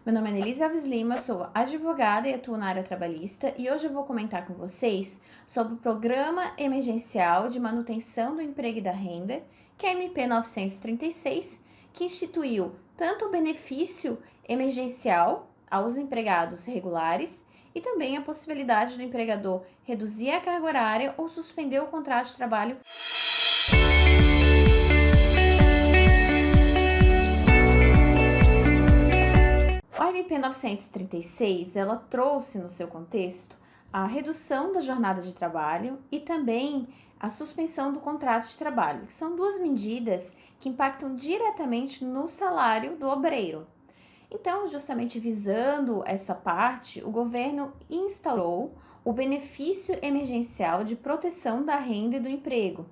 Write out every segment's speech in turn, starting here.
Meu nome é Annelise Alves Lima, eu sou advogada e atuo na área trabalhista e hoje eu vou comentar com vocês sobre o Programa Emergencial de Manutenção do Emprego e da Renda, que é a MP 936, que instituiu tanto o benefício emergencial aos empregados regulares e também a possibilidade do empregador reduzir a carga horária ou suspender o contrato de trabalho. A MP 936, ela trouxe no seu contexto a redução da jornada de trabalho e também a suspensão do contrato de trabalho, que são duas medidas que impactam diretamente no salário do obreiro. Então, justamente visando essa parte, o governo instaurou o benefício emergencial de proteção da renda e do emprego,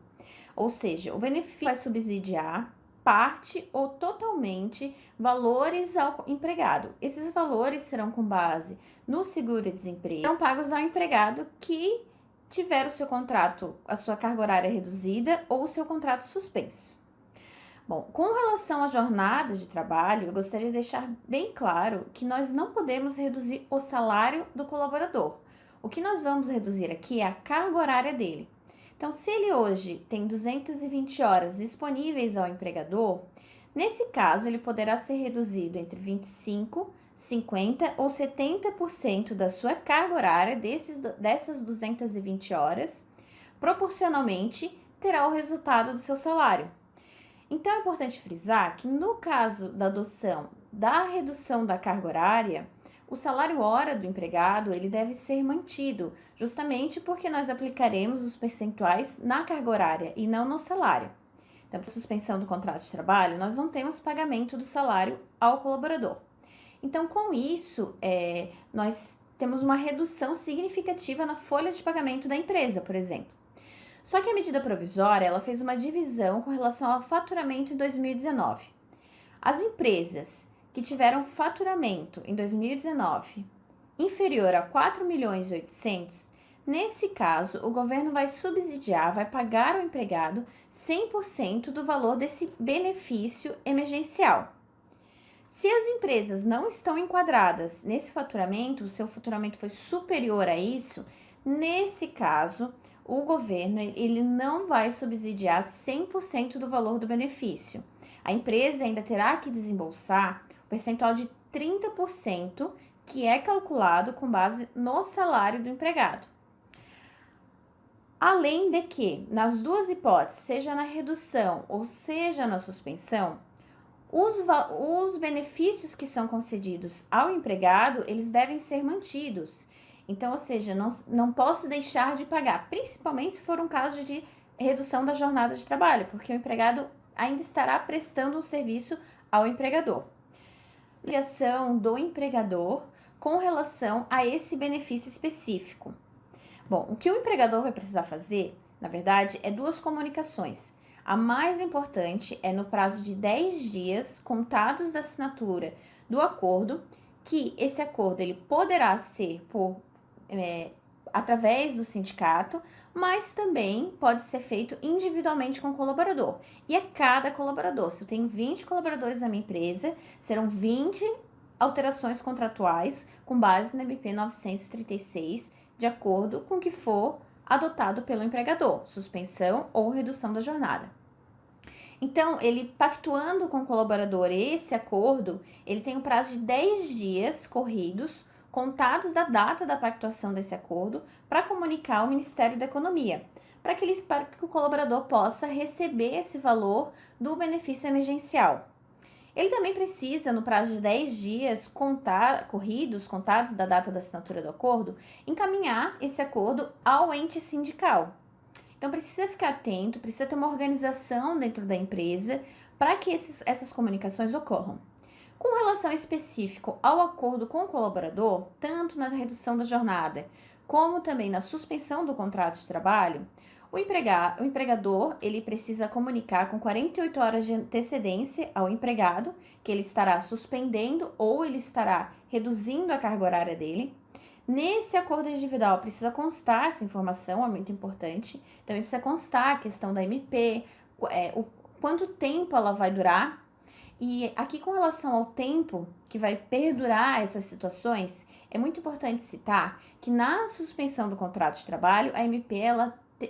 ou seja, o benefício vai subsidiar parte ou totalmente valores ao empregado. Esses valores serão com base no seguro-desemprego, serão pagos ao empregado que tiver o seu contrato, a sua carga horária reduzida ou o seu contrato suspenso. Bom, com relação à jornada de trabalho, eu gostaria de deixar bem claro que nós não podemos reduzir o salário do colaborador. O que nós vamos reduzir aqui é a carga horária dele. Então, se ele hoje tem 220 horas disponíveis ao empregador, nesse caso ele poderá ser reduzido entre 25%, 50% ou 70% da sua carga horária dessas 220 horas, proporcionalmente terá o resultado do seu salário. Então, é importante frisar que no caso da adoção da redução da carga horária, o salário hora do empregado ele deve ser mantido, justamente porque nós aplicaremos os percentuais na carga horária e não no salário. Então, para a suspensão do contrato de trabalho, nós não temos pagamento do salário ao colaborador. Então, com isso, nós temos uma redução significativa na folha de pagamento da empresa, por exemplo. Só que a medida provisória ela fez uma divisão com relação ao faturamento em 2019. As empresas que tiveram faturamento em 2019 inferior a 4.800.000, nesse caso, o governo vai subsidiar, vai pagar ao empregado 100% do valor desse benefício emergencial. Se as empresas não estão enquadradas nesse faturamento, o seu faturamento foi superior a isso, nesse caso, o governo ele não vai subsidiar 100% do valor do benefício. A empresa ainda terá que desembolsar o percentual de 30%, que é calculado com base no salário do empregado. Além de que, nas duas hipóteses, seja na redução ou seja na suspensão, os benefícios que são concedidos ao empregado, eles devem ser mantidos. Então, ou seja, não posso deixar de pagar, principalmente se for um caso de redução da jornada de trabalho, porque o empregado ainda estará prestando um serviço ao empregador. Ligação do empregador com relação a esse benefício específico. Bom, o que o empregador vai precisar fazer, na verdade, é duas comunicações. A mais importante é no prazo de 10 dias contados da assinatura do acordo, que esse acordo ele poderá ser através do sindicato, mas também pode ser feito individualmente com o colaborador. E a cada colaborador, se eu tenho 20 colaboradores na minha empresa, serão 20 alterações contratuais com base na MP 936, de acordo com o que for adotado pelo empregador, suspensão ou redução da jornada. Então, ele pactuando com o colaborador esse acordo, ele tem um prazo de 10 dias corridos, contados da data da pactuação desse acordo, para comunicar ao Ministério da Economia, para que o colaborador possa receber esse valor do benefício emergencial. Ele também precisa, no prazo de 10 dias contados da data da assinatura do acordo, encaminhar esse acordo ao ente sindical. Então, precisa ficar atento, precisa ter uma organização dentro da empresa para que essas comunicações ocorram. Com relação específico ao acordo com o colaborador, tanto na redução da jornada, como também na suspensão do contrato de trabalho, o empregador ele precisa comunicar com 48 horas de antecedência ao empregado que ele estará suspendendo ou ele estará reduzindo a carga horária dele. Nesse acordo individual precisa constar essa informação, é muito importante. Também precisa constar a questão da MP, o quanto tempo ela vai durar. E aqui, com relação ao tempo que vai perdurar essas situações, é muito importante citar que na suspensão do contrato de trabalho, a MP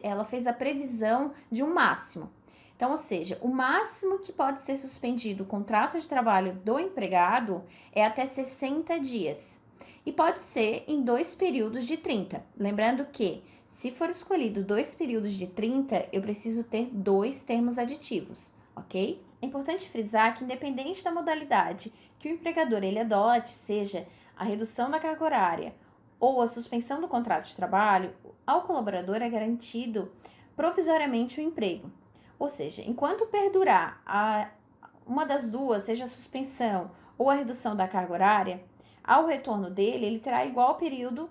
ela fez a previsão de um máximo. Então, ou seja, o máximo que pode ser suspendido o contrato de trabalho do empregado é até 60 dias. E pode ser em 2 períodos de 30. Lembrando que, se for escolhido 2 períodos de 30, eu preciso ter 2 termos aditivos, ok? É importante frisar que, independente da modalidade que o empregador ele adote, seja a redução da carga horária ou a suspensão do contrato de trabalho, ao colaborador é garantido provisoriamente o emprego. Ou seja, enquanto perdurar uma das duas, seja a suspensão ou a redução da carga horária, ao retorno dele, ele terá igual período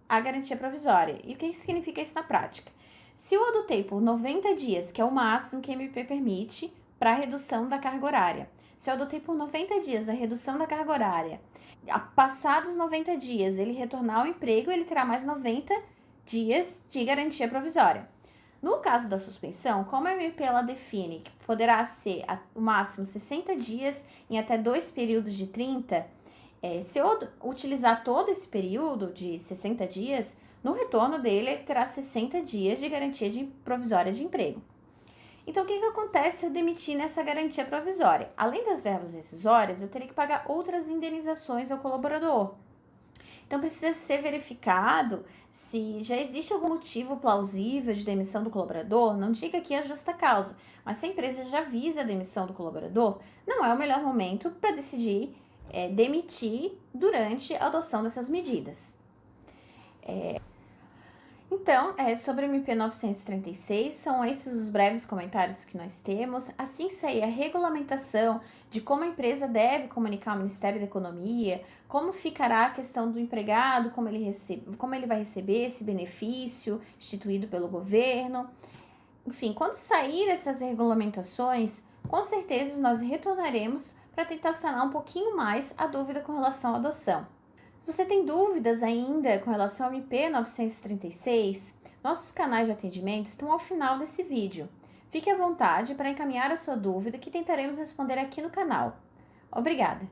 à garantia provisória. E o que significa isso na prática? Se eu adotei por 90 dias, que é o máximo que a MP permite para a redução da carga horária, se eu adotei por 90 dias a redução da carga horária, passados 90 dias ele retornar ao emprego, ele terá mais 90 dias de garantia provisória. No caso da suspensão, como a MP ela define que poderá ser o máximo 60 dias em até 2 períodos de 30, se eu utilizar todo esse período de 60 dias, no retorno dele ele terá 60 dias de garantia provisória de emprego. Então, o que acontece se eu demitir nessa garantia provisória? Além das verbas rescisórias, eu teria que pagar outras indenizações ao colaborador. Então, precisa ser verificado se já existe algum motivo plausível de demissão do colaborador. Não diga aqui a justa causa, mas se a empresa já visa a demissão do colaborador, não é o melhor momento para decidir demitir durante a adoção dessas medidas. Então, sobre o MP 936, são esses os breves comentários que nós temos. Assim que sair a regulamentação de como a empresa deve comunicar ao Ministério da Economia, como ficará a questão do empregado, como ele vai receber esse benefício instituído pelo governo. Enfim, quando sair essas regulamentações, com certeza nós retornaremos para tentar sanar um pouquinho mais a dúvida com relação à adoção. Se você tem dúvidas ainda com relação ao MP 936, nossos canais de atendimento estão ao final desse vídeo. Fique à vontade para encaminhar a sua dúvida que tentaremos responder aqui no canal. Obrigada!